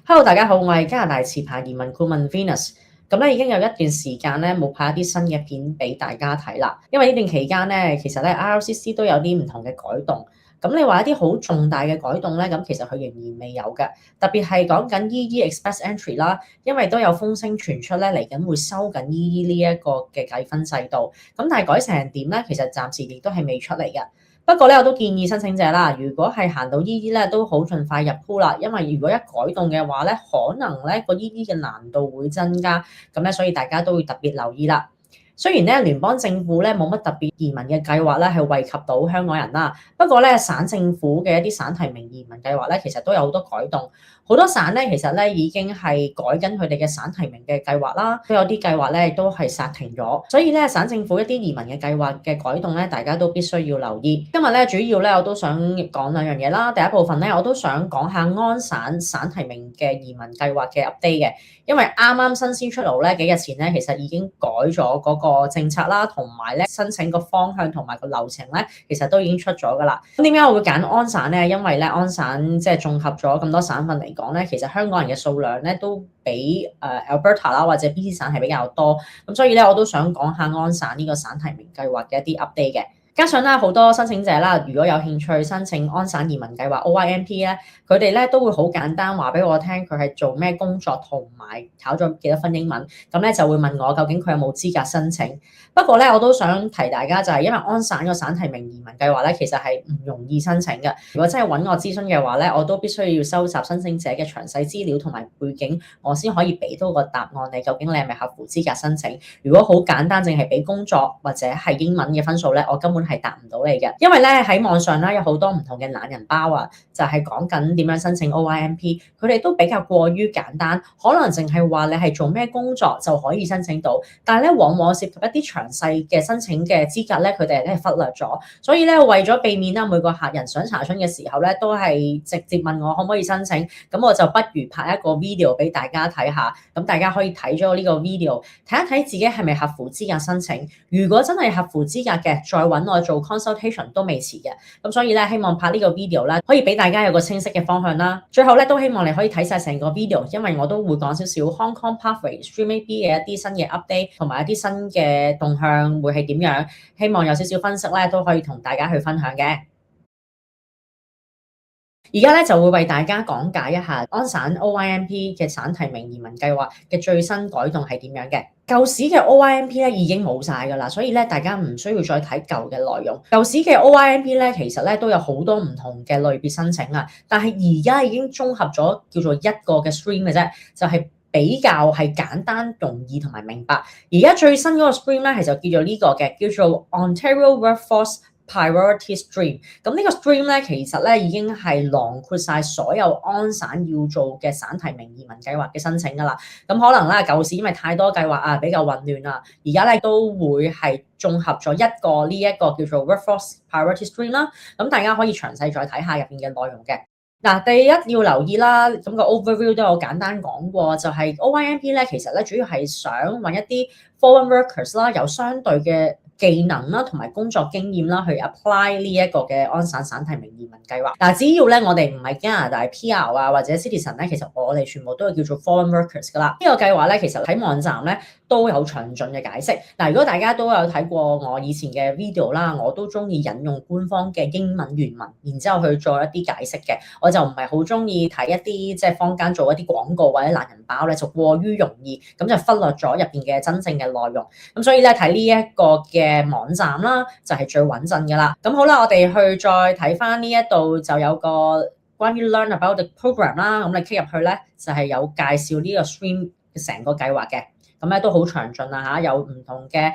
Hello，大家好，我係加拿大持牌移民顧問 Venus。咁咧已經有一段時間咧冇拍一啲新嘅片俾大家睇啦，因為呢段期間咧其實咧 RCC 都有啲唔同嘅改動。咁你話一啲好重大嘅改動咧，咁其實佢仍然未有嘅。特別係講緊 EE Express Entry 啦，因為都有風聲傳出咧嚟緊會收緊 EE 呢一個嘅計分制度。咁但係改成點咧，其實暫時亦都係未出嚟嘅。不過咧，我都建議申請者啦，如果係行到 EE 咧，都好盡快入 pool 啦，因為如果一改動嘅話咧，可能咧個 EE 嘅難度會增加，咁咧所以大家都會特別留意啦。雖然咧聯邦政府咧冇乜特別移民嘅計劃咧係惠及到香港人啦，不過咧省政府嘅一啲省提名移民計劃咧其實都有好多改動，好多省咧其實咧已經係改緊佢哋嘅省提名嘅計劃啦，都有啲計劃咧都係煞停咗，所以咧省政府一啲移民嘅計劃嘅改動咧，大家都必須要留意。今日咧主要咧我都想講兩樣嘢啦，第一部分咧我都想講下安省省提名嘅移民計劃嘅 update 嘅，因為啱啱新鮮出爐咧幾日前咧其實已經改咗嗰個政策啦，同埋咧申請個方向同埋個流程咧，其實都已經出咗噶啦。咁點解我會揀安省咧？因為咧安省即係綜合咗咁多省份嚟講咧，其實香港人嘅數量咧都比Alberta 啦或者 BC 省係比較多，咁所以咧我都想講下安省呢個省提名計劃嘅一啲 update 嘅。加上咧好多申請者啦，如果有興趣申請安省移民計劃 OYMP 咧，佢哋咧都會好簡單話俾我聽佢係做咩工作同埋考咗幾多分英文，咁咧就會問我究竟佢有冇資格申請。不過咧我都想提大家就係因為安省個省提名移民計劃咧其實係唔容易申請嘅，如果真係揾我諮詢嘅話咧，我都必須要收集申請者嘅詳細資料同埋背景，我先可以俾到個答案你究竟你係咪合乎資格申請。如果好簡單淨係俾工作或者係英文嘅分數咧，我根本係答唔到你嘅，因為咧喺網上咧有好多唔同嘅懶人包啊，就係講緊點樣申請 OYMP， 佢哋都比較過於簡單，可能淨係話你係做咩工作就可以申請到，但係咧往往涉及一啲詳細嘅申請嘅資格咧，佢哋咧係忽略咗，所以咧為咗避免啦每個客人想查詢嘅時候咧，都係直接問我可唔可以申請，咁我就不如拍一個 video 俾大家睇下，咁大家可以睇咗呢個 video 睇一睇自己係咪合乎資格申請，如果真係合乎資格嘅，再揾我做 consultation 都未遲嘅，咁所以咧希望拍呢個 video 啦，可以俾大家有個清晰嘅方向啦。最後咧都希望你可以睇晒成個 video，因為我都會講少少 Hong Kong Pathway Stream AB 嘅一啲新嘅 update 同埋一啲新嘅動向會係點樣，希望有少少分析咧都可以同大家去分享嘅。而家咧就會為大家講解一下安省 OYMP 嘅省提名移民計劃嘅最新改動係點樣嘅。舊時嘅 OYMP 咧已經冇晒㗎啦，所以咧大家唔需要再睇舊嘅內容。舊時嘅 OYMP 咧其實咧都有好多唔同嘅類別申請啊，但係而家已經綜合咗叫做一個嘅 stream 嘅啫，就係比較係簡單容易同埋明白。而家最新嗰個 stream 咧係就叫做呢個嘅，叫做 Ontario Workforce Priority Stream， 咁呢個 stream 咧其實咧已經係囊括晒所有安省要做嘅省提名移民計劃嘅申請㗎啦。咁可能啦舊時因為太多計劃啊比較混亂啊，而家咧都會係綜合咗一個呢一個叫做 Workforce Priority Stream 啦。咁大家可以詳細再睇下入邊嘅內容嘅。嗱，第一要留意啦，咁個 overview 都有簡單講過，就係 OYMP 咧其實咧主要係想揾一啲 foreign workers 啦，有相對嘅技能啦，同埋工作經驗啦，去 apply 呢一個嘅安省省提名移民計劃。嗱，只要咧我哋唔係加拿大 PR 啊或者 citizen 咧，其實我哋全部都係叫做 foreign workers 噶啦。呢個計劃咧，其實喺網站咧都有詳盡嘅解釋。嗱，如果大家都有睇過我以前嘅 video 啦，我都中意引用官方嘅英文原文，然之後去做一啲解釋嘅。我就唔係好中意睇一啲即係坊間做一啲廣告或者懶人包咧，就過於容易，咁就忽略咗入邊嘅真正嘅內容。咁所以咧睇呢一個嘅網站啦，就係最穩陣㗎啦。咁好啦，我哋去再睇翻呢一度就有個關於 Learn About the Program 啦。咁你 click 入去咧，就係有介紹呢個 stream 成個計劃嘅。咁咧都好詳盡啦嚇，有唔同嘅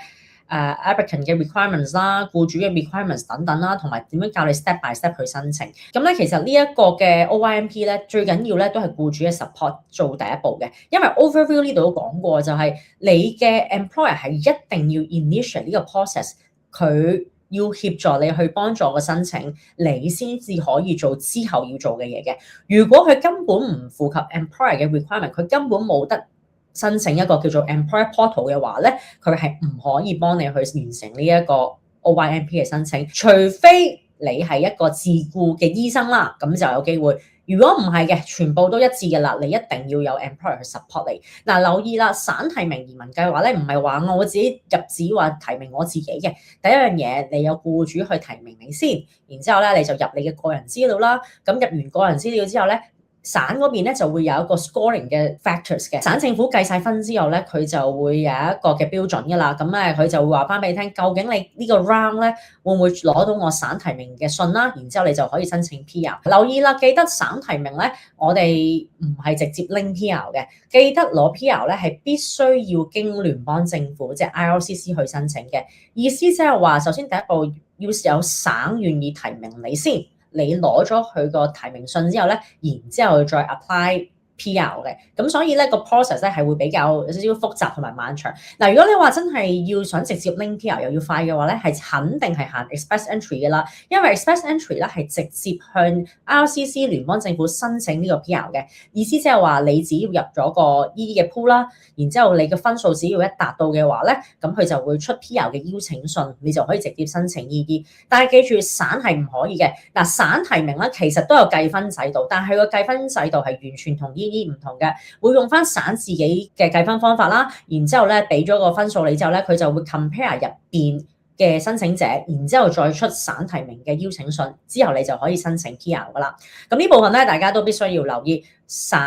applicant 嘅 requirements 啦、僱主嘅 requirements 等等啦，同埋點樣教你 step by step 去申請。咁咧其實呢一個嘅 OYMP 咧最緊要咧都係僱主嘅 support 做第一步嘅，因為 overview 呢度都講過就係你嘅 employer 係一定要 initiate 呢個 process， 佢要協助你去幫助個申請，你先至可以做之後要做嘅嘢嘅。如果佢根本唔符合 employer 嘅 requirement， 佢根本冇得申請一個叫做 Employer Portal 嘅話咧，佢係唔可以幫你去完成呢一個 OYMP 嘅申請，除非你係一個自僱嘅醫生啦，咁就有機會。如果唔係嘅，全部都一致嘅啦，你一定要有 employer 去 support 你。嗱，留意啦，省提名移民計劃咧，唔係話我自己入紙話提名我自己嘅。第一樣嘢，你有僱主去提名你先，然之後咧你就入你嘅個人資料啦。咁入完個人資料之後咧，省嗰邊咧就會有一個 scoring 嘅 factors 嘅，省政府計晒分之後咧，佢就會有一個嘅標準㗎啦。咁佢就會話翻俾你聽，究竟你呢個 round 咧會唔會攞到我省提名嘅信啦？然之後你就可以申請 PR。留意啦，記得省提名咧，我哋唔係直接拎 PR 嘅，記得攞 PR 咧係必須要經聯邦政府即係 IRCC 去申請嘅。意思即係話，首先第一步要有省願意提名你先。你攞咗佢個提名信之後咧，然之後再 apply PR 嘅，咁所以咧個 process 咧係會比較有少少複雜同埋漫長。嗱，如果你話真係要想直接拎 PR 又要快嘅話咧，係肯定係行 express entry 嘅啦，因為 express entry 咧係直接向 RCC 聯邦政府申請呢個 PR 嘅，意思即係話你只要入咗個 ED 嘅 pool 啦，然之後你嘅分數只要一達到嘅話咧，咁佢就會出 PR 嘅邀請信，你就可以直接申請 ED。但係記住，省係唔可以嘅。嗱，省提名咧其實都有計分制度，但係個計分制度係完全同 ED唔同嘅，會用翻省自己嘅計分方法啦，然之後咧俾咗個分數你之後咧，佢就會 compare 入邊嘅申請者，然之後再出省提名嘅邀請信，之後你就可以申請 PR 噶啦。咁呢部分咧，大家都必須要留意，省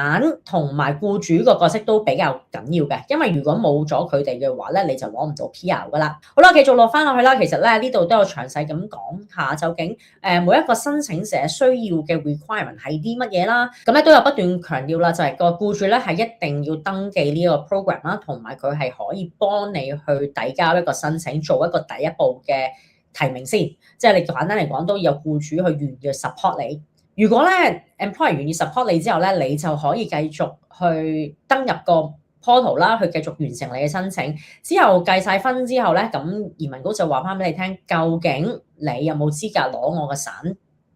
同埋僱主個角色都比較緊要嘅，因為如果冇咗佢哋嘅話咧，你就攞唔到 PR 噶啦。好啦，繼續落翻落去啦。其實咧呢度都有詳細咁講下，究竟每一個申請者需要嘅 requirement 係啲乜嘢啦。咁咧都有不斷強調啦，就係個僱主咧係一定要登記呢個 program 啦，同埋佢係可以幫你去遞交一個申請，做一個第一步嘅提名先。即係你簡單嚟講，都要有僱主去願意 support 你。如果咧 employer 願意 support 你之後咧，你就可以繼續去登入個 portal 啦，去繼續完成你嘅申請。之後計晒分之後咧，咁移民局就話翻俾你聽，究竟你有冇資格攞我嘅省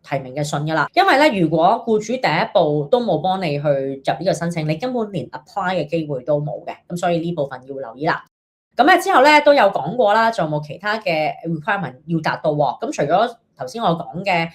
提名嘅信㗎啦？因為咧，如果僱主第一步都冇幫你去入呢個申請，你根本連 apply 嘅機會都冇嘅。咁所以呢部分要留意啦。咁咧之後咧都有講過啦，仲有冇其他嘅 requirement 要達到喎？咁除咗頭先我講嘅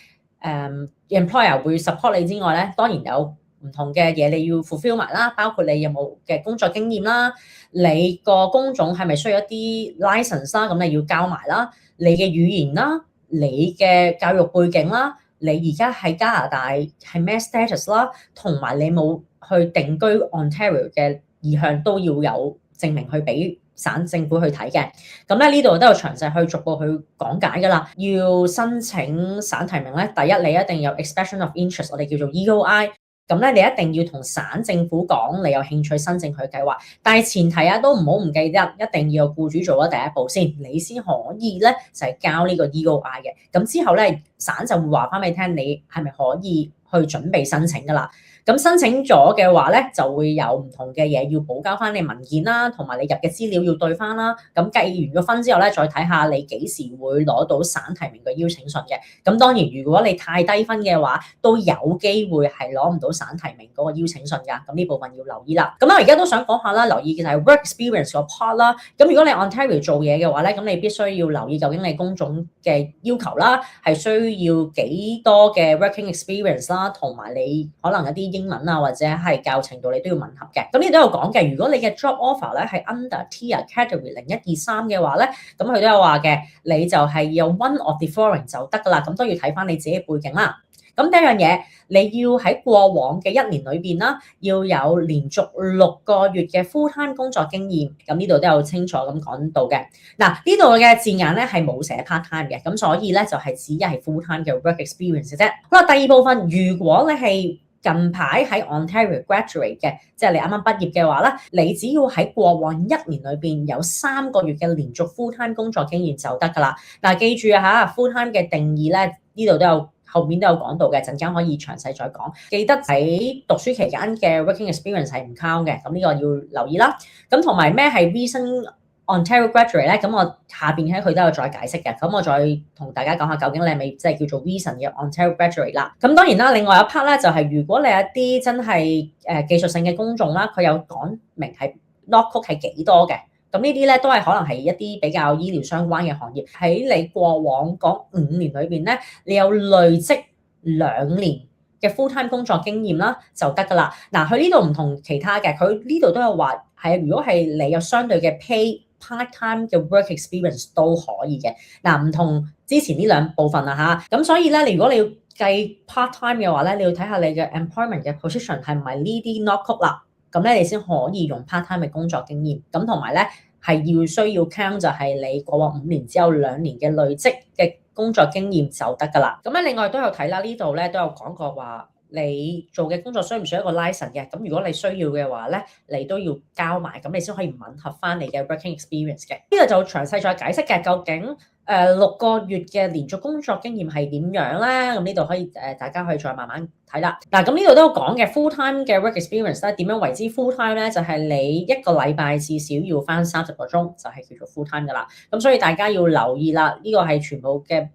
employer 會 support 你之外咧，當然有唔同嘅嘢你要 fulfill 埋啦，包括你有冇嘅工作經驗啦，你個工種係咪需要一啲 license 啦，咁你要交埋啦，你嘅語言啦，你嘅教育背景啦，你而家喺加拿大係咩 status 啦，同埋你冇去定居 Ontario 嘅意向都要有證明去俾省政府去睇嘅。咁咧呢度都有詳細去逐步去講解㗎啦。要申請省提名咧，第一你一定有 expression of interest， 我哋叫做 EOI。咁咧，你一定要同省政府講你有興趣申請佢計劃，但係前提都唔好唔記得，一定要有僱主做咗第一步先，你先可以咧就係交呢個 EOI 嘅。咁之後咧，省就會話翻俾你聽，你係咪可以去準備申請㗎啦？咁申請咗嘅話咧，就會有唔同嘅嘢要補交翻你文件啦，同埋你入嘅資料要對翻啦。咁計完個分之後咧，再睇下你幾時會攞到省提名嘅邀請信嘅。咁當然，如果你太低分嘅話，都有機會係攞唔到省提名嗰個邀請信㗎。咁呢部分要留意啦。咁我而家都想講下啦，留意嘅就係 work experience 個 part 啦。咁如果你 Ontario 做嘢嘅話咧，咁你必須要留意究竟你工種嘅要求啦，係需要幾多嘅 working experience 啦，同埋你可能一啲英文啊，或者係教程度你都要吻合嘅。咁呢都有講嘅。如果你嘅 job offer 咧係 under tier category 0123嘅話咧，咁佢都有話嘅，你就係有 one of the following 就得㗎啦。咁都要睇翻你自己背景啦。咁第一樣嘢，你要喺過往嘅1年裏邊啦，要有連續6個月嘅 full time 工作經驗。咁呢度都有清楚咁講到嘅。嗱，呢度嘅字眼咧係冇寫 part time 嘅，咁所以咧就係指一係 full time 嘅 work experience 啫。好啦，第二部分，如果你係近排喺 Ontario graduate 嘅，即係你啱啱畢業嘅話咧，你只要喺過往1年裏邊有3個月嘅連續 full time 工作經驗就得㗎啦。嗱，記住啊嚇 full time 嘅定義咧，呢度都有後面都有講到嘅，陣間可以詳細再講。記得喺讀書期間嘅 working experience 係唔 count 嘅，咁呢個要留意啦。咁同埋咩係 recent Ontario graduate 咧，咁我下邊咧佢都有再解釋嘅，咁我再同大家講下究竟你係咪即係叫做 recent 嘅 Ontario graduate 啦。咁當然啦，另外一 part 咧就係如果你有一啲真係技術性嘅工種啦，佢有講明係 log code 係幾多嘅，咁呢啲咧都係可能係一啲比較醫療相關嘅行業。喺你過往嗰5年裏邊咧，你有累積2年嘅 full time 工作經驗啦就得㗎啦。嗱，佢呢度唔同其他嘅，佢呢度都有話係如果係你有相對嘅 pay part time 嘅 work experience 都可以嘅。嗱，唔同之前呢兩部分啦嚇，咁所以咧，如果你要計 part time 嘅話咧，你要睇下你嘅 employment 嘅 position 係唔係呢啲 not code 啦，咁咧你先可以用 part time 嘅工作經驗，咁同埋咧係要需要 count 就係你過往5年之後2年嘅累積嘅工作經驗就得㗎啦。咁咧另外都有睇啦，呢度咧都有講過話你做嘅工作需唔需要一個 license 嘅，咁如果你需要嘅話咧，你都要交埋，咁你先可以吻合翻你嘅 working experience 嘅。呢度就詳細再解釋嘅，究竟6個月嘅連續工作經驗係點樣咧？咁呢度可以大家可以再慢慢睇啦。嗱，咁呢度都有講嘅 full time 嘅 work experience 咧，點樣為之 full time 咧？就係你一個禮拜至少要翻30個鐘，就係叫做 full time 噶啦。咁所以大家要留意啦，呢個係全部嘅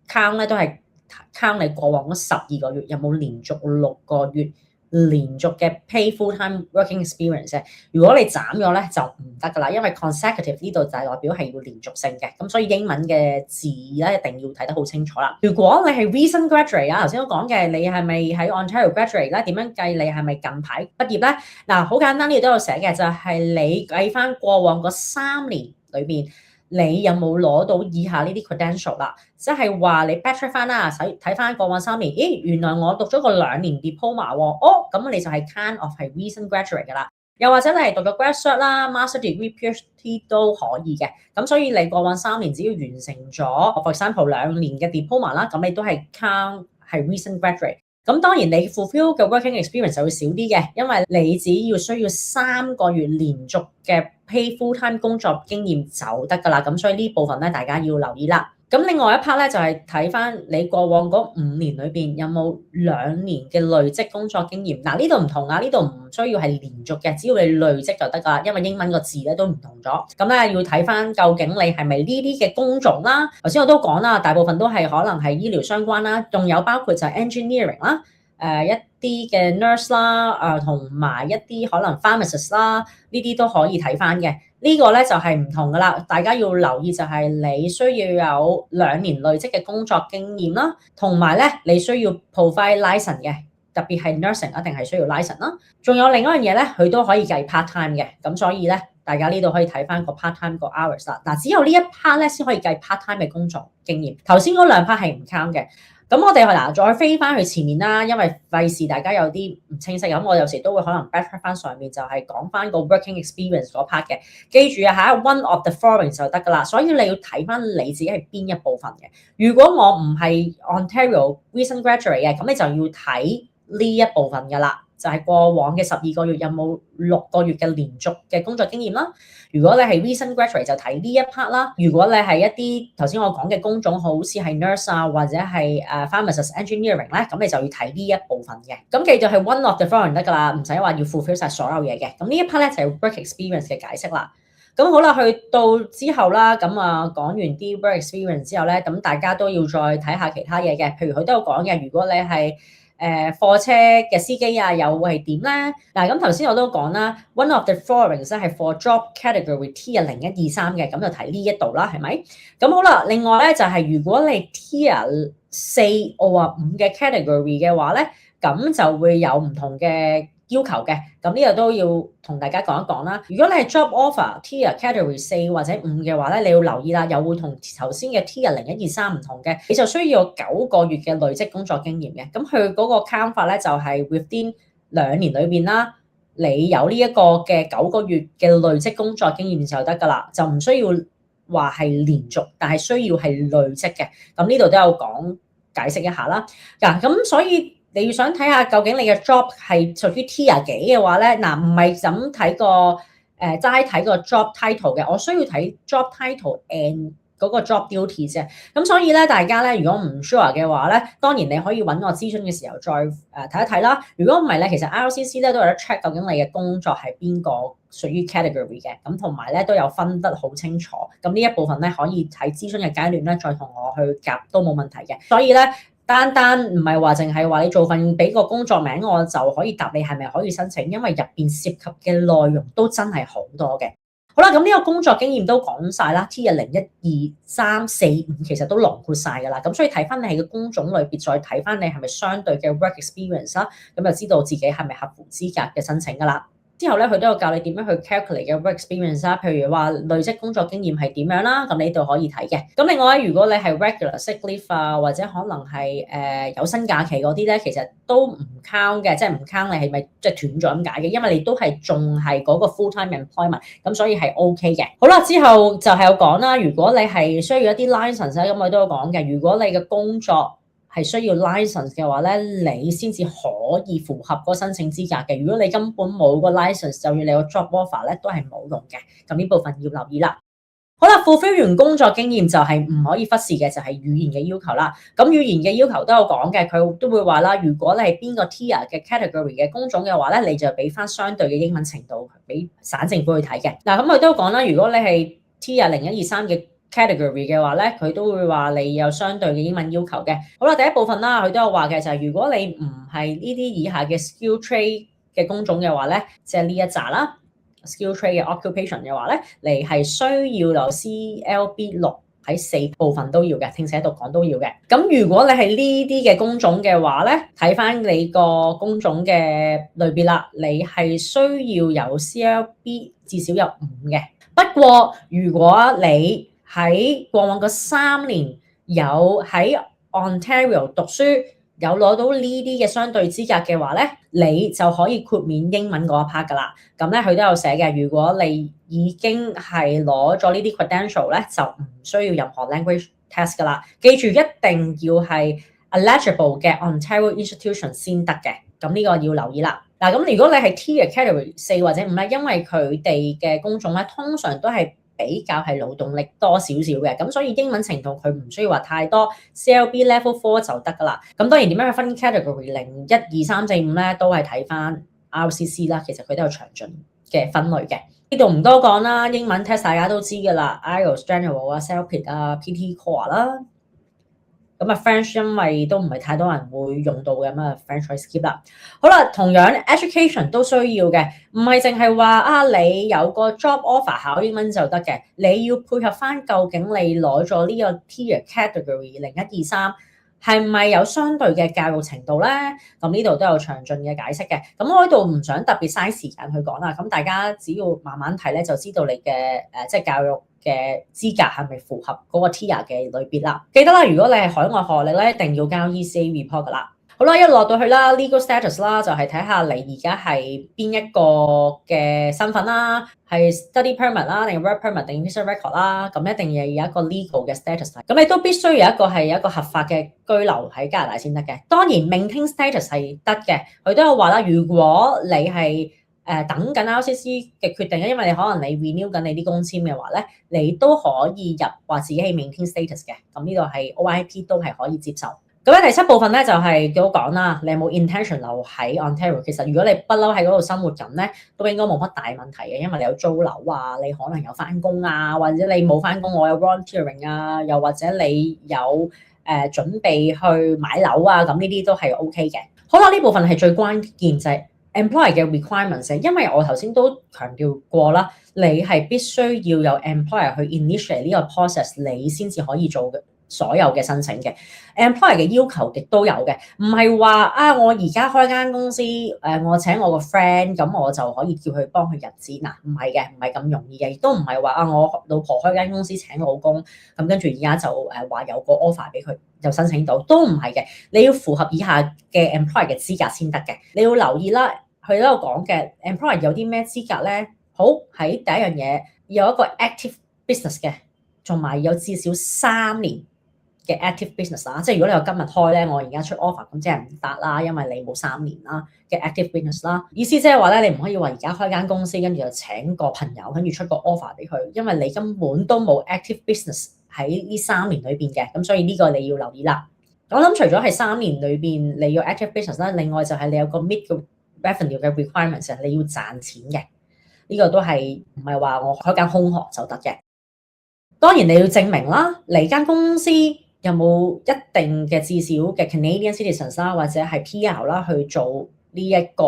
count 咧都係 count 你過往嗰12個月有冇連續6個月連續嘅 pay full time working experience。如果你斬咗咧就唔得噶啦，因為 consecutive 呢度就係代表係要連續性嘅，咁所以英文嘅字咧一定要睇得好清楚啦。如果你係 recent graduate 啊，頭先都講嘅，你係咪喺 Ontario graduate 咧？點樣計你係咪近排畢業咧？嗱，好簡單，呢度都有寫嘅，就係你計翻過往嗰3年裏邊，你有冇攞到以下呢啲 credential 啦？即係話你 backtrack 翻啦，睇翻過往3年，咦，原來我讀咗個2年 diploma 喎，咁你就係 kind of 係 recent graduate 噶啦。又或者你係讀咗 grad cert 啦、master degree、PhD 都可以嘅。咁所以你過往3年只要完成咗 for example 2年嘅 diploma 啦，咁你都係 count 係 recent graduate。咁當然你 fulfill 嘅 working experience 就會少啲嘅，因為你只要需要3個月連續嘅 pay full time 工作經驗就得㗎啦。咁所以呢部分咧，大家要留意啦。咁另外一 part 咧就係睇翻你過往嗰5年裏邊有冇2年嘅累積工作經驗。嗱，呢度唔同啊，呢度唔需要係連續嘅，只要你累積就得㗎啦。因為英文個字咧都唔同咗，咁咧要睇翻究竟你係咪呢啲嘅工種啦。頭先我都講啦，大部分都係可能係醫療相關啦，仲有包括就係 engineering 啦。一啲嘅 nurse 啦，同埋一啲可能 pharmacist 啦，呢啲都可以睇翻嘅。呢個咧就係唔同噶啦，大家要留意就係你需要有2年累積嘅工作經驗啦，同埋咧你需要 provide license 嘅，特別係 nursing 一定係需要 license 啦。仲有另一樣嘢咧，佢都可以計 part time 嘅，咁所以咧大家呢度可以睇翻個 part time 個 hours 啦。嗱，只有呢一 part 咧先可以計 part time 嘅工作經驗，頭先嗰2 part 係唔 count 嘅。咁我哋再飛翻去前面啦，因為費事大家有啲唔清晰，咁我有時都會可能 backtrack 翻上面，就係講翻個 working experience 嗰 part 嘅。記住啊嚇 ，one of the following 就得㗎啦。所以你要睇翻你自己係邊一部分嘅。如果我唔係 Ontario recent graduate 嘅，咁你就要睇呢一部分㗎啦。就係過往嘅12個月有冇6個月嘅連續嘅工作經驗啦。如果你係 recent graduate 就睇呢一 part 啦。如果你係一啲頭先我講嘅工種，好似係 nurse 啊或者係pharmacist engineering 咧，咁你就要睇呢一部分嘅。咁記住係 one of the following 得㗎啦，唔使話要 fulfill 晒所有嘢嘅。咁呢一 part 咧就係 work experience 嘅解釋啦。咁好啦，去到之後啦，咁講完啲 work experience 之後咧，咁大家都要再睇下其他嘢嘅。譬如佢都有講嘅，如果你係貨車嘅司機啊，又會係點咧？嗱，咁頭先我都講啦 ，one of the following 咧係 for job category Tier 01、2、3嘅，咁就睇呢一度啦，係咪？咁好啦，另外咧就係如果你 Tier 4或5嘅 category 嘅話咧，咁就會有唔同嘅要求嘅，咁呢度都要同大家講一講啦。如果你係 job offer Tier Category 4或者5嘅話咧，你要留意啦，又會同頭先嘅 Tier 01、2、3唔同嘅，你就需要有9個月嘅累積工作經驗嘅。咁佢嗰個 count 法咧就係 within 2年裏邊啦，你有呢一個嘅9個月嘅累積工作經驗就得㗎啦，就唔需要話係連續，但係需要係累積嘅。咁呢度都有講解釋一下啦。嗱，咁所以你要想睇下究竟你嘅 job 係屬於 Tier 幾嘅話咧，嗱，唔係咁睇個齋睇個 job title 嘅，我需要睇 job title and 嗰個 job duties 啫。咁所以咧，大家咧如果唔 sure 嘅話咧，當然你可以揾我諮詢嘅時候再睇一睇啦。如果唔係咧，其實 RCC 咧都有得 check 究竟你嘅工作係邊個屬於 category 嘅，咁同埋咧都有分得好清楚。咁呢一部分咧可以喺諮詢嘅階段咧再同我去夾都冇問題嘅。所以咧，單唔係話淨係話你做份俾個工作名，我就可以答你係咪可以申請，因為入邊涉及嘅內容都真係好多嘅。好好啦，咁呢個工作經驗都講晒啦，Tier 0、1、2、3、4、5其實都囊括晒㗎啦。咁所以睇翻你係嘅工種類別，再睇翻你係咪相對嘅 work experience 啦，咁就知道自己係咪合乎資格嘅申請㗎啦。之後咧，佢都有教你點樣去 calculate 嘅 work experience 啦，譬如話累積工作經驗係點樣啦，咁你呢度可以睇嘅。咁另外咧，如果你係 regular sick leave 啊，或者可能係有薪假期嗰啲咧，其實都唔 count 嘅，即係唔 count 你係咪即係斷咗咁解嘅，因為你都係仲係嗰個 full time employment，咁所以係 OK 嘅。好啦，之後就係有講啦，如果你係需要一啲 license 咧，咁我都有講嘅，如果你嘅工作係需要 license 嘅話咧，你先至可以符合嗰個申請資格嘅。如果你根本冇個 license，就要你個 job offer 咧，都係冇用嘅。咁呢部分要留意啦。好啦 fulfill 完工作經驗就係唔可以忽視嘅，就係語言嘅要求啦。咁語言嘅要求都有講嘅，佢都會話啦，如果你係邊個 tier 嘅 category 嘅工種嘅話咧，你就俾翻相對嘅英文程度俾省政府去睇嘅。嗱，咁佢都講啦，如果你係 tier 0、1、2、3嘅category 嘅話咧，佢都會話你有相對嘅英文要求嘅。好啦，第一部分啦，佢都有話嘅就係如果你唔係呢啲以下嘅 skill trade 嘅工種嘅話咧，即係呢一紮啦 skill trade 嘅 occupation 嘅話咧，你係需要有 CLB6喺4部分都要嘅，聽寫讀講都要嘅。咁如果你係呢啲嘅工種嘅話咧，睇翻你個工種嘅類別啦，你係需要有 CLB 至少有5嘅。不過如果你喺過往嗰3年有喺 Ontario 讀書，有攞到呢啲嘅相對資格嘅話咧，你就可以豁免英文嗰一 part 噶啦。咁咧佢都有寫嘅，如果你已經係攞咗呢啲 credential 咧，就唔需要任何 language test 噶啦。記住一定要係 eligible 嘅 Ontario institution 先得嘅。咁呢個要留意啦。嗱，咁如果你係 Tier category 4或者5咧，因為佢哋嘅工種咧通常都係比較係勞動力多少少嘅，咁所以英文程度佢唔需要話太多 CLB Level 4就得噶啦。咁當然點樣去分 category 0、1、2、3、4、5咧，都係睇翻 RCC 啦。其實佢都有詳盡嘅分類嘅。呢度唔多講啦，英文 test 大家都知噶啦 ，IELTS General 啊、CELPIT 啊、PT Core 啦。咁啊 French 因為都唔係太多人會用到嘅，咁啊 French 可以 skip 啦。好啦，同樣 education 都需要嘅，唔係淨係話啊你有個 job offer 考英文就得嘅，你要配合翻究竟你攞咗呢個 tier category 0、1、2、3係咪有相對嘅教育程度咧？咁呢度都有詳盡嘅解釋嘅。咁我呢度唔想特別嘥時間去講啦，咁大家只要慢慢睇咧，就知道你嘅即係教育嘅資格係咪符合嗰個 tier 嘅類別啦？記得啦，如果你係海外學歷咧，一定要交 ECA report 噶啦。好啦，一落到去啦 ，legal status 啦，就係睇下你而家係邊一個嘅身份啦，係 study permit 啦，定 work permit 定 visa record 啦，咁一定要有一個 legal 嘅 status。咁你都必須有一個係有一個合法嘅居留喺加拿大先得嘅。當然 maintain status 係得嘅，佢都有話啦，如果你係等緊 RCC 嘅決定，因為你可能你 renew 緊你啲工簽嘅話咧，你都可以入話自己係 maintain status 嘅。咁呢度係 OIP 都係可以接受。咁喺第7部分咧就係叫我講啦，你有冇 intention 留喺 Ontario？ 其實如果你不嬲喺嗰度生活緊咧，都應該冇乜大問題嘅，因為你有租樓啊，你可能有翻工啊，或者你冇翻工，我有 volunteering 啊，又或者你有準備去買樓啊，咁呢啲都係 OK 嘅。好啦，呢部分係最關鍵就係 employer 嘅 requirements， 因為我頭先都強調過啦，你係必須要有 employer 去 initiate 呢個 process， 你先至可以做嘅。所有嘅申請嘅 employer 嘅要求亦都有嘅，唔係話啊我而家開間公司我請我個 friend 咁我就可以叫佢幫佢入資嗱，唔係嘅，唔係咁容易嘅，亦都唔係話啊我老婆開間公司請老公咁跟住而家就話有個 offer 俾佢就申請到，都唔係嘅，你要符合以下嘅 employer 嘅資格先得嘅。你要留意啦，佢都有講嘅 employer 有啲咩資格咧？好，喺第一樣嘢有一個 active business 嘅，同埋有至少3年嘅 active business 啦，即係如果你有今日開咧，我而家出 offer 咁即係唔得啦，因為你冇3年啦嘅 active business 啦。意思即係話咧，你唔可以話而家開間公司跟住就請個朋友跟住出個 offer 俾佢，因為你根本都冇 active business 喺呢3年裏邊嘅，咁所以呢個你要留意啦。我諗除咗係3年裏邊你要 active business 啦，另外就係你有個 meet 嘅 revenue 嘅 requirements， 你要賺錢嘅，呢個都係唔係話我開間空殼就得嘅。當然你要證明啦，嚟間公司有冇一定嘅至少嘅 Canadian citizens 啦，或者係 PR 啦去做呢一個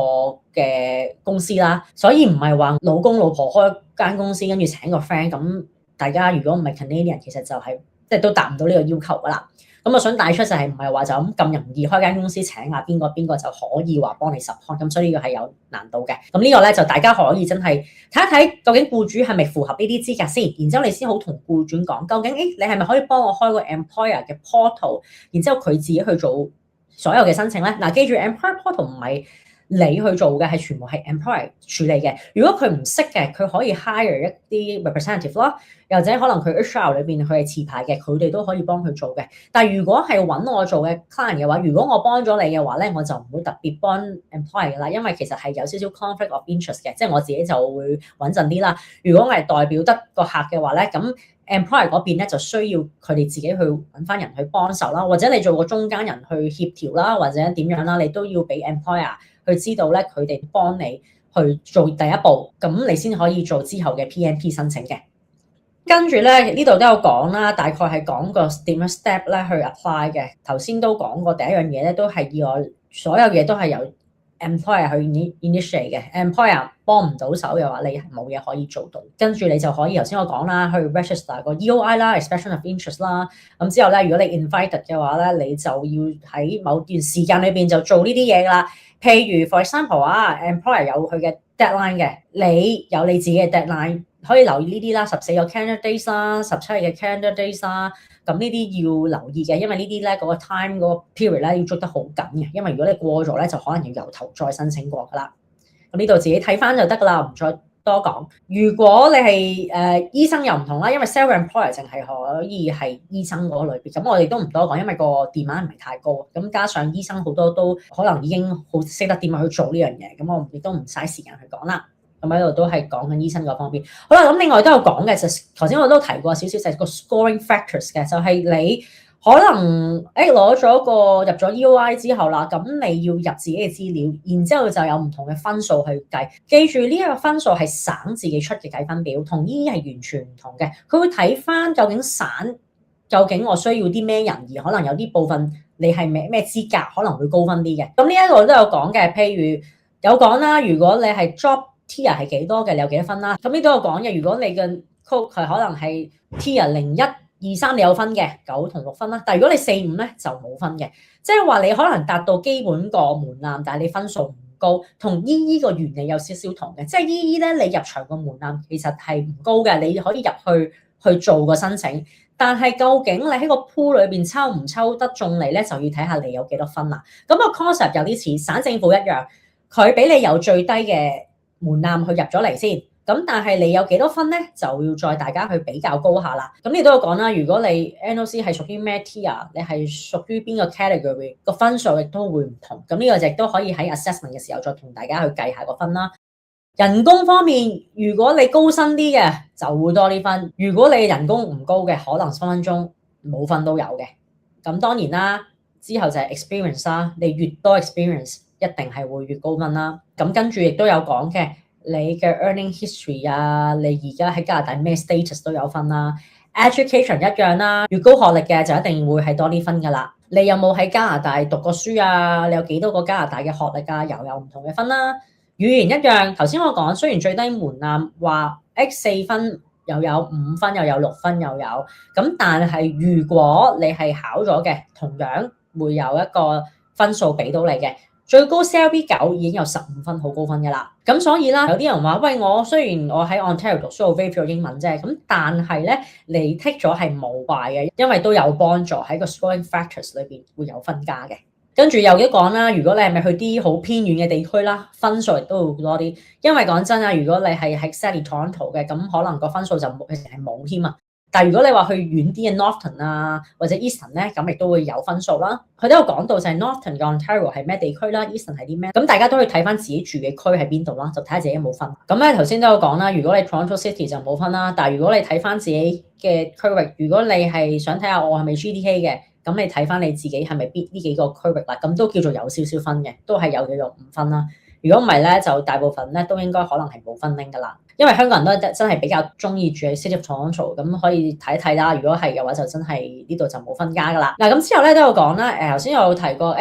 嘅公司啦，所以唔係話老公老婆開間公司跟住請個 friend， 咁大家如果唔係 Canadian， 其實就係即係都達唔到呢個要求噶啦。咁我想帶出就係唔係話就咁容易開間公司請下邊個就可以話幫你 support， 咁所以呢個係有難度嘅。咁呢個咧就大家可以真係睇一睇究竟僱主係咪符合呢啲資格先，然之後你先好同僱主講究竟，你係咪可以幫我開個 employer 嘅 portal， 然之後佢自己去做所有嘅申請咧。嗱，記住 employer portal 唔係你去做嘅，係全部係 employer 處理嘅。如果佢唔識嘅，佢可以 hire 一啲 representative 啦，又或者可能佢 HR 裏邊佢係持牌嘅，佢哋都可以幫佢做嘅。但係如果係揾我做嘅 client 嘅話，如果我幫咗你嘅話咧，我就唔會特別幫 employer 噶啦，因為其實係有少少 conflict of interest 嘅，即係我自己就會穩陣啲啦。如果我係代表得個客嘅話咧，咁 employer 嗰邊咧就需要佢哋自己去揾翻人去幫手啦，或者你做個中間人去協調啦，或者點樣啦，你都要俾 employer 去知道咧，佢哋幫你去做第一步，咁你先可以做之後嘅 PNP 申請嘅。跟住咧呢度都有講啦，大概係講個點樣 step 咧去 apply 嘅。頭先都講過第一樣嘢咧，都係要我所有嘢都係由 employer 去 initiate 嘅。employer 幫唔到手嘅話，你冇嘢可以做到。跟住你就可以頭先我講啦，去 register 個 EOI 啦 ，expression of interest 啦。咁之後咧，如果你 invited 嘅話咧，你就要喺某段時間裏邊就做呢啲嘢㗎啦。譬如 for example 啊 ，employer 有佢嘅 deadline 嘅，你有你自己嘅 deadline， 可以留意呢啲啦，14個 calendar days 啦，17日嘅 calendar days 啦，咁呢啲要留意嘅，因為呢啲咧嗰個 time 嗰個 period 咧要捉得好緊嘅，因為如果你過咗咧，就可能要由頭再申請過噶啦。咁呢度自己睇翻就得噶啦，唔再多講。如果你係醫生又唔同啦，因為 self-employer 淨係可以係醫生嗰個類別，咁我哋都唔多講，因為個 demand 唔係太高。咁加上醫生好多都可能已經好識得點樣去做呢樣嘢，咁我亦都唔嘥時間去講啦。咁喺度都係講緊醫生嗰方面。好啦，咁另外都有講嘅，就頭先我都提過少少，就係個 scoring factors 嘅，就係你可能攞咗個入咗 EOI 之後啦，咁你要入自己嘅資料，然之後就有唔同嘅分數去計。記住呢一個分數係省自己出嘅計分表，同醫係完全唔同嘅。佢會睇翻究竟省究竟我需要啲咩人，而可能有啲部分你係咩資格可能會高分啲嘅。咁呢一個都有講嘅，譬如有講啦，如果你係 job tier 係幾多嘅，你有幾多分啦？咁呢都有講嘅。如果你嘅 code 係可能係 tier 01、2、3，你有分嘅9同6分啦。但係如果你4、5咧就冇分嘅，即係話你可能達到基本個門檻，但係你分數唔高，同 EE 個原理有少少同嘅。即係 EE 咧，你入場個門檻其實係唔高嘅，你可以入去做個申請。但係究竟你喺個 pool 裏邊抽唔抽得中你咧，就要睇下你有幾多分啦。咁個 concept 有啲似省政府一樣，佢俾你有最低嘅門檻去入咗嚟先，咁但係你有幾多分咧，就要再大家去比較高下啦。咁你都有講啦，如果你 NOC 係屬於咩 tier， 你係屬於邊個 category， 個分數亦都會唔同。咁呢個亦都可以喺 assessment 嘅時候再同大家去計下個分啦。人工方面，如果你高薪啲嘅就會多啲分，如果你人工唔高嘅，可能分分鐘冇分都有嘅。咁當然啦，之後就係 experience 啦，你越多 experience，一定係會越高分啦。咁跟住亦都有講嘅，你嘅 earning history 啊，你而家喺加拿大咩 status 都有分啦。education 一樣啦，越高學歷嘅就一定會係多啲分噶啦。你有冇喺加拿大讀過書啊？你有幾多個加拿大嘅學歷啊？又有唔同嘅分啦。語言一樣，頭先我講雖然最低門檻話 X4 分又有5分又有6分又有，咁但係如果你係考咗嘅，同樣會有一個分數俾到你嘅。最高 CLB 9已經有15分，好高分嘅啦。咁所以啦，有啲人話：喂，我雖然我喺 Ontario 讀書，我 fail 英文啫，咁但係咧你剔咗係冇壞嘅，因為都有幫助喺個 scoring factors 裏邊會有分加嘅。跟住又一講啦，如果你係咪去啲好偏遠嘅地區啦，分數亦都會多啲。因為講真啊，如果你係喺 Sydney Toronto 嘅，咁可能個分數就係冇添啊。但係如果你話去遠啲嘅 Northern 啊或者 Eastern 咧，咁亦都會有分數啦。佢都有講到就係 Northern 嘅 Ontario 係咩地區啦 ，Eastern 係啲咩？咁大家都可以睇翻自己住嘅區喺邊度啦，就睇下自己有冇分。咁咧頭先都有講啦，如果你 Toronto City 就冇分啦，但係如果你睇翻自己嘅區域，如果你係想睇下我係咪 GDK 嘅，咁你睇翻你自己係咪邊呢幾個區域啦，咁都叫做有少少分嘅，都係有叫做5分啦。如果唔係咧，就大部分咧都應該可能係冇分拎噶啦，因為香港人都真係比較中意住喺 City of Toronto，咁可以睇一睇啦。如果係嘅話，就真係呢度就冇分加噶啦。嗱，咁之後咧都有講啦，頭先有提過，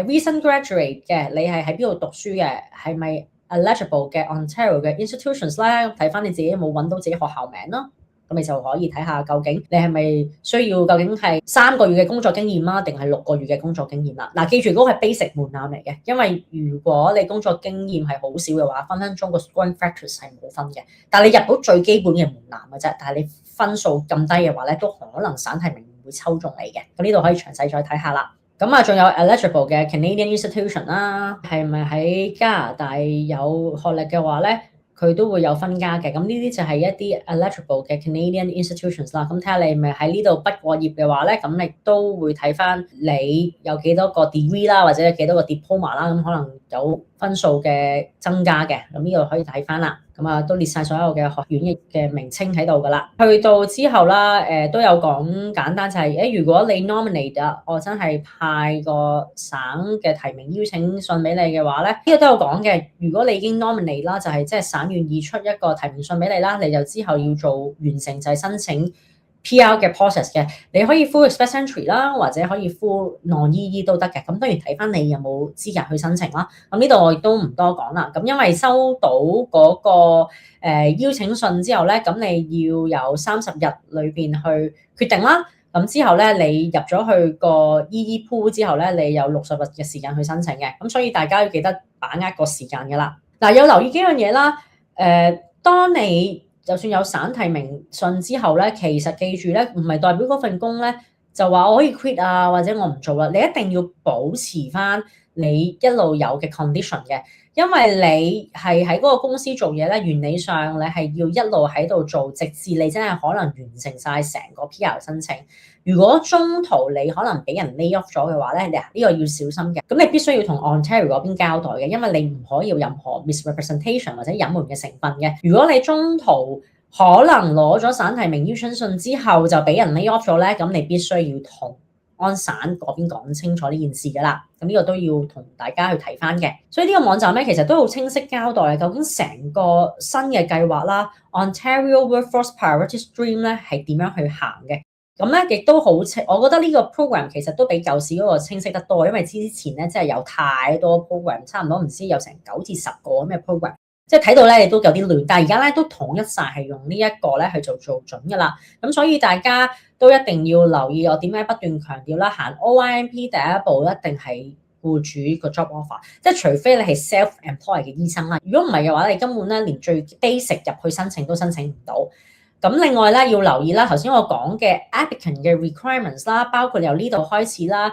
recent graduate 嘅，你係喺邊度讀書嘅，係咪 eligible 嘅 Ontario 嘅 institutions 咧？睇翻你自己有冇揾到自己學校名咯。咁你就可以睇下究竟你係咪需要究竟係3個月嘅工作經驗啦，定係6個月嘅工作經驗啦？嗱，記住嗰個係 basic 門檻嚟嘅，因為如果你工作經驗係好少嘅話，分分鐘個 scoring factors 係冇分嘅。但係你入到最基本嘅門檻嘅啫，但係你分數咁低嘅話咧，都可能省提名唔會抽中你嘅。咁呢度可以詳細再睇下啦。咁啊，仲有 eligible 嘅 Canadian institution 啦，係咪喺加拿大有學歷嘅話咧？佢都會有分加嘅，咁呢啲就係一啲 eligible 嘅 Canadian institutions 啦。咁睇下你係咪喺呢度畢過業嘅話咧，咁你都會睇翻你有幾多個 degree 啦，或者有幾多個 diploma 啦，咁可能有分數嘅增加嘅。咁呢度可以睇翻啦。咁啊，都列晒所有嘅學院嘅名稱喺度噶啦。去到之後啦，都有講簡單就係，如果你 nominate 啊，我真係派個省嘅提名邀請信俾你嘅話咧，呢個都有講嘅。如果你已經 nominate 啦，就係即係省願意出一個提名信俾你啦，你就之後要做完成就係申請 PR 嘅 process 嘅，你可以 full express entry 啦，或者可以 full non-EE 都得嘅。咁當然睇翻你有冇資格去申請啦。咁呢度我亦都唔多講啦。咁因為收到嗰個邀請信之後咧，咁你要有30日裏邊去決定啦。咁之後咧，你入咗去個 EE pool 之後咧，你有60日嘅時間去申請嘅。咁所以大家要記得把握個時間㗎啦。嗱，有留意幾樣嘢啦。當你就算有省提名信之後咧，其實記住咧，唔係代表嗰份工咧就話我可以 quit 啊，或者我唔做啦。你一定要保持翻你一路有嘅 condition 嘅，因為你係喺嗰個公司做嘢咧，原理上你係要一路喺度做，直至你真係可能完成晒成個 PR 申請。如果中途你可能俾人 lay off 咗嘅話咧，呢個要小心嘅。咁你必須要同 Ontario 嗰邊交代嘅，因為你唔可以有任何 misrepresentation 或者隱瞞嘅成分嘅。如果你中途可能攞咗省提名邀請信之後就俾人 lay off 咗咧，咁你必須要同安省嗰邊講清楚呢件事㗎啦。咁呢個都要同大家去提翻嘅。所以呢個網站咧其實都好清晰交代究竟成個新嘅計劃啦 ，Ontario Workforce Priority Stream 咧係點樣去行嘅。咁咧亦都好清，我覺得呢個 program 其實都比舊時嗰個清晰得多，因為之前咧真係有太多 program， 差唔多唔知有成9至10個咩 program， 即係睇到咧亦都有啲亂。但係而家咧都統一晒係用呢一個咧去做準㗎啦。咁所以大家都一定要留意，我點解不斷強調啦，行 OIMP 第一步一定係僱主個 job offer， 即係除非你係 self-employed 嘅醫生啦，如果唔係嘅話，你根本咧連最 basic 入去申請都申請唔到。咁另外咧要留意啦，頭先我講嘅 applicant 嘅 requirements 啦，包括由呢度開始啦，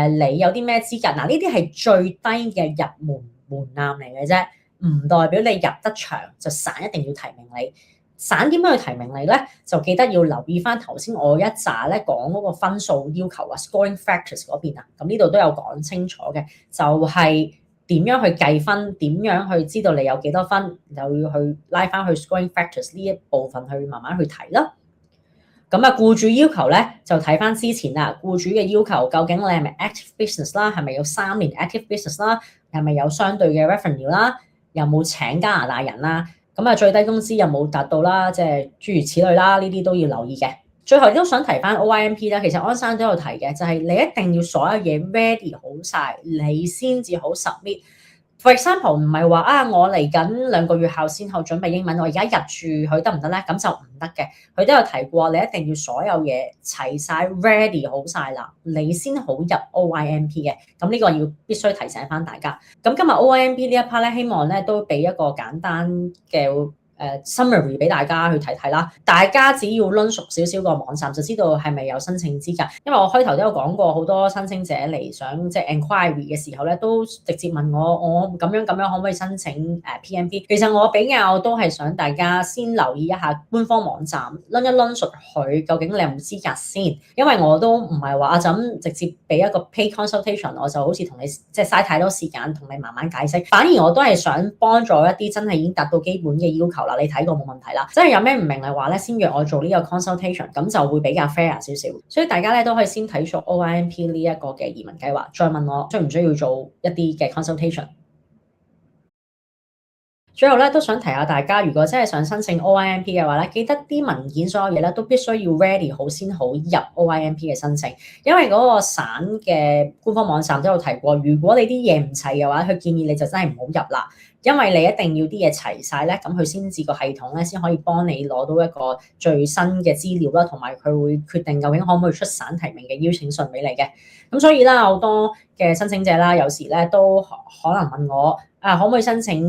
你有啲咩資格？嗱，呢啲係最低嘅入門檻嚟嘅啫，唔代表你入得場就省一定要提名你。省點樣去提名你咧？就記得要留意翻頭先我一紮咧講嗰個分數要求啊 ，scoring factors 嗰邊啊，咁呢度都有講清楚嘅，就係點樣去計分，點樣去知道你有幾多分，就要去拉翻去 scoring factors 呢一部分去慢慢去睇啦。咁啊，僱主要求咧就睇翻之前啦，僱主嘅要求究竟你係咪 active business 啦，係咪有3年 active business 啦，係咪有相對嘅 revenue 啦，有冇請加拿大人啦？咁啊，最低工資有冇達到啦？即係諸如此類啦，呢啲都要留意嘅。最後都想提翻 OIMP 啦，其實安生都有提嘅，就係你一定要所有嘢 ready 好晒，你先至好 submit。For example， 唔係話我嚟緊2個月後先後準備英文，我而家入住佢得唔得咧？咁就唔得嘅。佢都有提過，你一定要所有嘢齊晒 ready 好晒啦，你先好入 OIMP 嘅。咁呢個要必須提醒翻大家。咁今日 OIMP 呢一 part 咧，希望咧都俾一個簡單嘅summary 俾大家去睇睇啦，大家只要攆熟少少個網站就知道係咪有申請資格。因為我開頭都有講過，好多申請者嚟想即係 enquiry 嘅時候咧，都直接問我咁樣可唔可以申請PMP？ 其實我比較都係想大家先留意一下官方網站，攆一攆熟佢究竟你有冇資格先。因為我都唔係話就咁直接俾一個 pay consultation， 我就好似同你即係嘥太多時間同你慢慢解釋，反而我都係想幫助一啲真係已經達到基本嘅要求啦。你睇過冇問題啦，真係有咩唔明嘅話咧，先約我做呢個 consultation， 咁就會比較 fair 少少。所以大家咧都可以先睇熟 OIMP 呢一個嘅移民計劃，再問我需唔需要做一啲嘅 consultation。最後咧都想提下大家，如果真係想申請 OIMP 嘅話咧，記得啲文件所有嘢咧都必須要 ready 好先好入 OIMP 嘅申請，因為嗰個省嘅官方網站都有提過，如果你啲嘢唔齊嘅話，佢建議你就真係唔好入啦，因為你一定要啲嘢齊晒咧，咁佢先至個系統咧先可以幫你攞到一個最新嘅資料啦，同埋佢會決定究竟可唔可以出省提名嘅邀請信俾你嘅。咁所以啦，好多嘅申請者啦，有時咧都可能問我可唔可以申請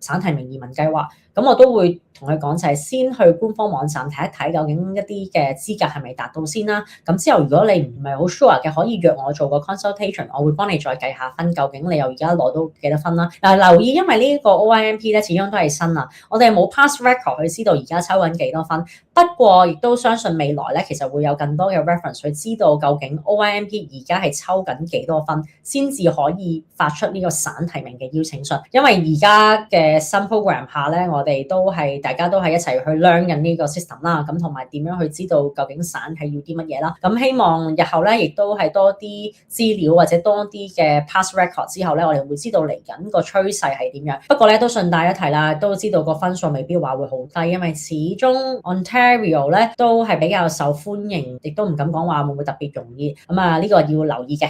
省提名移民計劃？咁我都會同佢講就係先去官方網站睇一睇究竟一啲嘅資格係咪達到先啦。咁之後如果你唔係好 sure 嘅，可以約我做個 consultation，我會幫你再計下分，究竟你又而家攞到幾多分啦。留意，因為呢個 OIMP 咧始終都係新啊，我哋冇 past record 去知道而家抽緊幾多分。不過亦都相信未來咧，其實會有更多嘅 reference 去知道究竟 OIMP 而家係抽緊幾多分，先至可以發出呢個省提名嘅邀請信。因為而家嘅新 program 下咧，我哋都係大家都係一齊去 learn 緊呢個 system 啦，咁同埋點樣去知道究竟省係要啲乜嘢啦。咁希望日後咧，亦都係多啲資料或者多啲嘅 past record 之後咧，我哋會知道嚟緊個趨勢係點樣。不過咧都順帶一提啦，都知道個分數未必話會好低，因為始終 Ontario 咧都係比較受歡迎，亦都唔敢講話會唔會特別容易。咁呢個要留意嘅。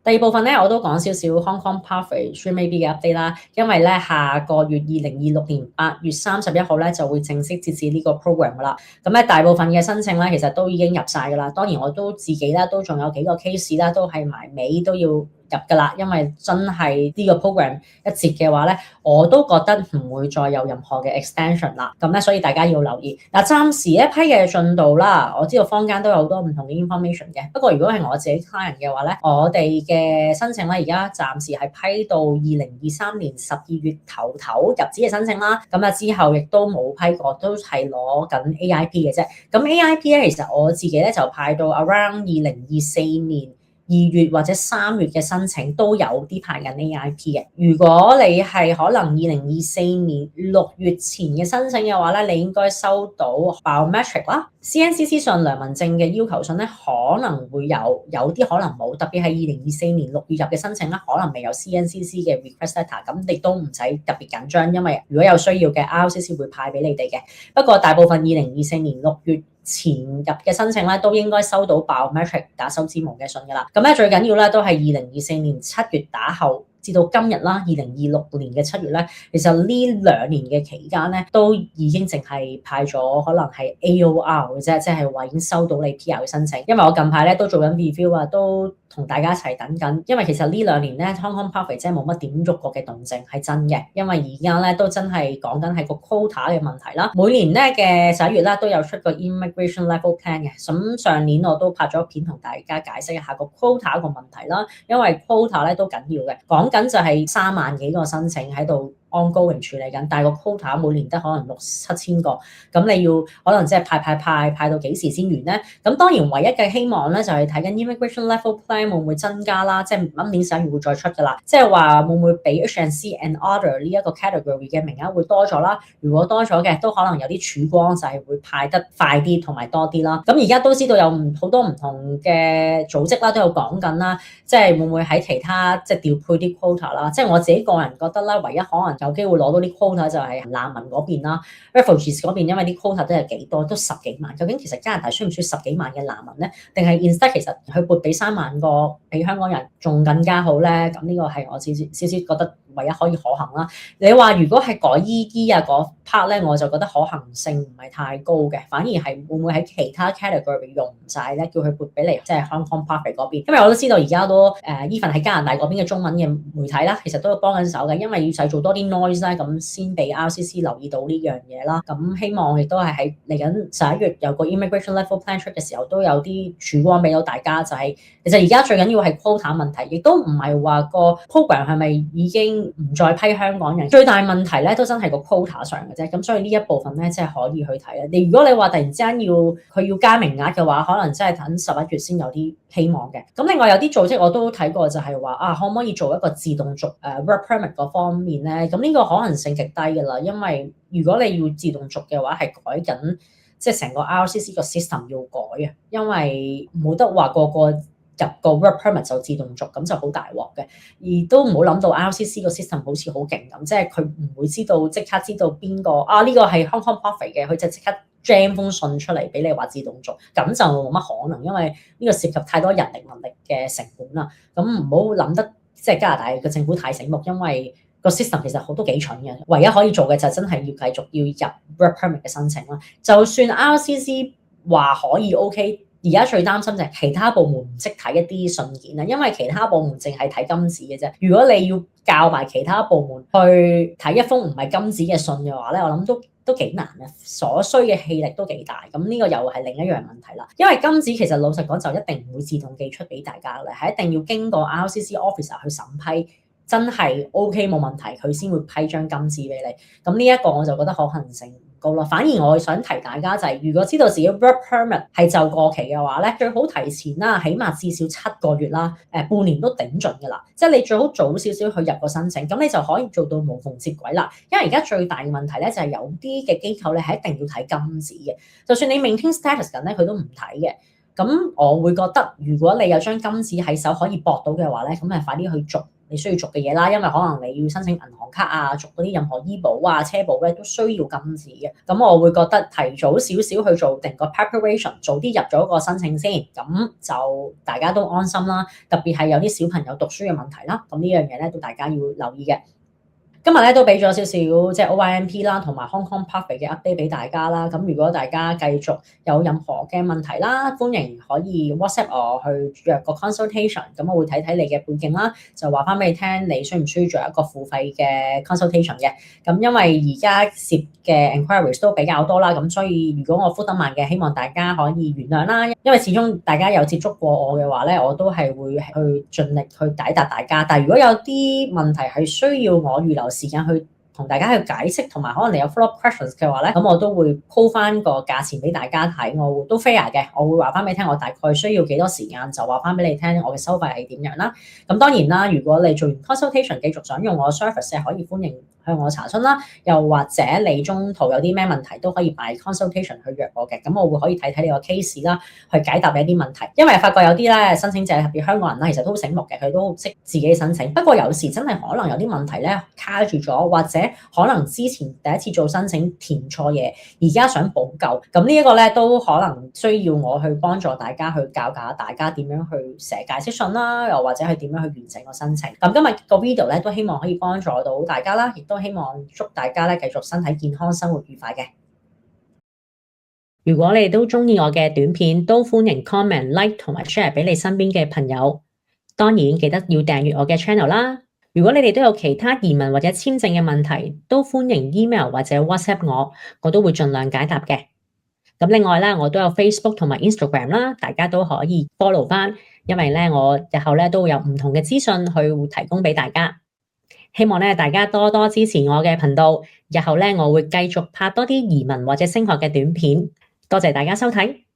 第二部分咧，我都講少少 Hong Kong Pathway Stream AB 嘅 update 啦，因為咧下個月2026年8月31號咧就會正式截止呢個 program 噶啦。咁咧大部分嘅申請咧其實都已經入晒噶啦，當然我都自己咧都仲有幾個 case 啦，都係埋尾都要入㗎啦，因為真係呢個 program 一截嘅話咧，我都覺得唔會再有任何嘅 extension 啦。咁咧，所以大家要留意。暫時一批嘅進度啦，我知道坊間都有好多唔同嘅 information 嘅。不過如果係我自己 client 嘅話咧，我哋嘅申請咧而家暫時係批到2023年12月頭入紙嘅申請啦。咁之後亦都冇批過，都係攞緊 AIP 嘅啫。咁 AIP 咧，其實我自己咧就派到 around 2024年2月或者3月嘅申請都有啲派緊 AIP 嘅。如果你係可能2024年6月前嘅申請嘅話咧，你應該收到 biometric 啦、CNCC 上良民證嘅要求信咧，可能會有啲可能冇，特別係2024年6月入嘅申請咧，可能未有 CNCC 嘅 request letter， 咁亦都唔使特別緊張，因為如果有需要嘅 RCC 會派俾你哋嘅。不過大部分2024年6月前入嘅申請咧，都應該收到 biometric 打手指模嘅信㗎啦。咁咧最緊要咧都係2024年7月打後至到今日啦，2026年嘅7月咧，其實呢2年嘅期間咧，都已經淨係派咗可能係 AOR 嘅啫，即係話已經收到你 PR 嘅申請。因為我近排咧都做緊 review 啊，都同大家一齊等緊。因為其實呢2年咧 Hong Kong Pathway 真係冇乜點喐過嘅動靜係真嘅，因為而家咧都真係講緊係個 quota 嘅問題啦。每年咧嘅11月啦都有出個 immigration level plan 嘅，咁上年我都拍咗片同大家解釋一下個 quota 個問題啦，因為 quota 咧都緊要嘅，講緊就係3萬幾個申請喺度ongoing處理緊，但係個 quota 每年得可能6-7千個，咁你要可能即係派到幾時先完咧？咁當然唯一嘅希望咧就係睇緊 immigration level plan 會唔會增加啦，即係今年11月會再出㗎啦，即係話會唔會俾 H&C and other 呢一個 category 嘅名額會多咗啦？如果多咗嘅，都可能有啲曙光就係會派得快啲同埋多啲啦。咁而家都知道有好多唔同嘅組織啦，都有講緊啦，即係會唔會喺其他即係調配啲 quota 啦？即係我自己個人覺得啦，唯一可能有機會攞到啲 quota 就係難民嗰邊啦 ，refugees 嗰邊，因為啲 quota 都係幾多，都10幾萬。究竟其實加拿大需唔需要10幾萬嘅難民咧？定係 instead 其實佢撥俾3萬個俾香港人，仲更加好咧？咁呢個係我少少覺得唯一可以可行啦。你話如果係改 ED 啊嗰 part 咧，我就覺得可行性唔係太高嘅，反而係會唔會喺其他 category 用唔晒咧？叫佢撥俾你，即係 Hong Kong Pathway 嗰邊。因為我都知道而家都even 喺加拿大嗰邊嘅中文嘅媒體啦，其實都幫緊手嘅，因為要製造多啲 noise 啦，咁先俾 RCC 留意到呢樣嘢啦。咁希望亦都係喺嚟緊11月有個 immigration level plan 出嘅時候，都有啲曙光俾到大家。就係其實而家最緊要係 quota 問題，亦都唔係話個 program 係咪已經唔再批香港人。最大問題咧都真係個 quota 上嘅啫。咁所以呢一部分咧，即係可以去睇啦。如果你話突然之間佢要加名額嘅話，可能真係等11月先有啲希望嘅。咁另外有啲組織我都睇過，就係話可唔可以做一個自動續work permit 嗰方面咧？咁呢個可能性極低㗎啦，因為如果你要自動續嘅話，係改緊即係成個 RCC 個 system 要改啊，因為冇得話個入個 work permit 就自動續，咁就好大鑊嘅。而都唔好諗到 RCC 個 system 好似好勁咁，即係佢唔會即刻知道邊個呢個係 Hong Kong Profit 嘅，佢就即刻 jam 封信出嚟俾你話自動續，咁就冇乜可能，因為呢個涉及太多人力物力嘅成本啦。咁唔好諗得即係加拿大嘅政府太醒目，因為個 system 其實都幾蠢嘅，唯一可以做嘅就真係要繼續要入 work permit 嘅申請啦。就算 RCC 話可以 OK， 而家最擔心就係其他部門唔識睇一啲信件啊，因為其他部門淨係睇金紙嘅啫。如果你要教埋其他部門去睇一封唔係金紙嘅信嘅話咧，我諗都幾難嘅，所需嘅氣力都幾大。咁呢個又係另一樣問題啦。因為金紙其實老實講就一定唔會自動寄出俾大家嘅，係一定要經過 RCC officer 去審批。真係 OK 冇問題，佢先會批張金紙俾你。咁呢一個我就覺得可行性唔高咯。反而我想提大家就係，如果知道自己 work permit 係就過期嘅話咧，最好提前啦，起碼至少7個月啦，半年都頂盡㗎啦。即係你最好早少少去入個申請，咁你就可以做到無縫接軌啦。因為而家最大嘅問題咧就係有啲嘅機構咧係一定要睇金紙嘅，就算你 maintain status 緊咧，佢都唔睇嘅。咁我會覺得，如果你有張金紙喺手可以駁到嘅話咧，咁咪快啲去續你需要續嘅嘢啦，因為可能你要申請銀行卡啊，續嗰啲任何醫保啊、車保咧都需要金紙嘅。咁我會覺得提早少少去做定個 preparation， 早啲入咗個申請先，咁就大家都安心啦。特別係有啲小朋友讀書嘅問題啦，咁呢樣嘢咧都大家要留意嘅。今日咧都俾咗少少即係 OYMP 啦，同埋 Hong Kong Profit 嘅 update 俾大家啦。咁如果大家繼續有任何嘅問題啦，歡迎可以 WhatsApp 我去約個 consultation。咁我會睇睇你嘅背景啦，就話翻俾你聽，你需唔需要做一個付費嘅 consultation 嘅。咁因為而家涉嘅 enquiries 都比較多啦，咁所以如果我覆得慢嘅，希望大家可以原諒啦。因為始終大家有接觸過我嘅話咧，我都係會去盡力去解答大家。但係如果有啲問題係需要我預留時間去同大家去解釋，同埋可能你有 follow-up questions 嘅話咧，咁我都會 call 翻個價錢俾大家睇，我都 fair 嘅，我會話翻俾你聽，我大概需要幾多時間，就話翻俾你聽，我嘅收費係點樣啦。咁當然啦，如果你做完 consultation 繼續想用我 service 可以歡迎向我查詢啦，又或者你中途有啲咩問題都可以擺 consultation 去約我嘅，咁我會可以睇睇你個 case 啦，去解答你一啲問題。因為發覺有啲咧申請者特別香港人啦，其實都好醒目嘅，佢都識自己申請。不過有時真係可能有啲問題咧卡住咗，或者可能之前第一次做申請填錯嘢，而家想補救，咁呢一個咧都可能需要我去幫助大家去教下大家點樣去寫解釋信啦，又或者係點樣去完成個申請。咁今日個 video 咧都希望可以幫助到大家啦，亦都希望祝大家咧繼續身體健康、生活愉快嘅。如果你哋都中意我嘅短片，都歡迎 comment、like 同埋 share 俾你身邊嘅朋友。當然記得要訂閱我嘅 channel 啦。如果你哋都有其他移民或者簽證嘅問題，都歡迎 email 或者 WhatsApp我都會盡量解答嘅。咁另外咧，我都有 Facebook 同埋 Instagram 啦，大家都可以 follow 翻，因為咧我日後咧都會有唔同嘅資訊去提供俾大家。希望咧大家多多支持我嘅頻道，日後咧我會繼續拍多啲移民或者升學嘅短片。多謝大家收睇。